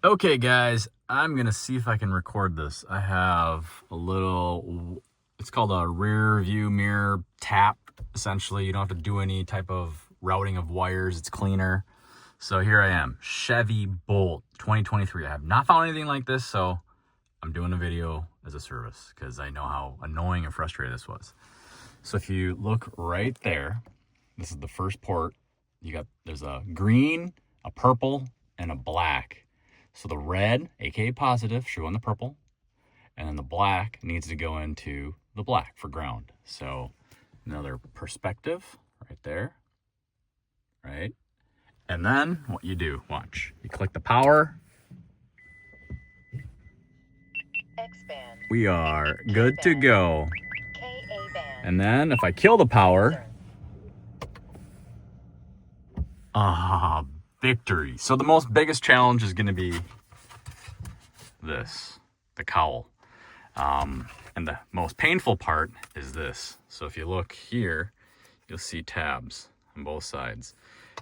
Okay, guys, I'm gonna see if I can record this. I have a little, it's called a rear view mirror tap. Essentially, you don't have to do any type of routing of wires. It's cleaner. So here I am, Chevy Bolt 2023. I have not found anything like this, so I'm doing a video as a service because I know how annoying and frustrating this was. So if you look right there, this is the first port. There's a green, a purple, and a black. So the red, aka positive, should go in the purple, and then the black needs to go into the black for ground. So another perspective right there, right? And then what you do, watch. You click the power. X-band. We are good to go. KA-band. And then if I kill the power, victory. So the biggest challenge is going to be this, the cowl. And the most painful part is this. So if you look here, you'll see tabs on both sides.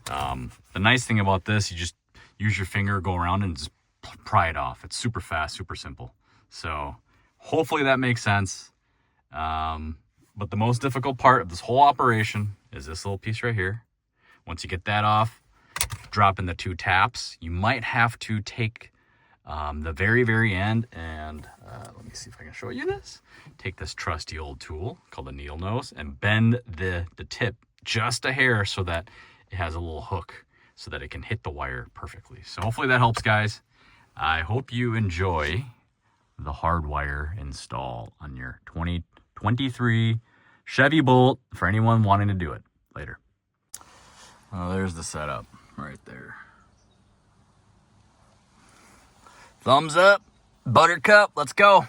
The nice thing about this, you just use your finger, go around and just pry it off. It's super fast, super simple. So hopefully that makes sense. But the most difficult part of this whole operation is this little piece right here. Once you get that off, drop in the two taps. You might have to take the very end and let me see if I can show you this. Take this trusty old tool called a needle nose and bend the tip just a hair so that it has a little hook so that it can hit the wire perfectly. So hopefully that helps, guys. I hope you enjoy the Hardwire install on your 2023 Chevy Bolt for anyone wanting to do it later. Oh, there's the setup right there. Thumbs up, Buttercup, let's go.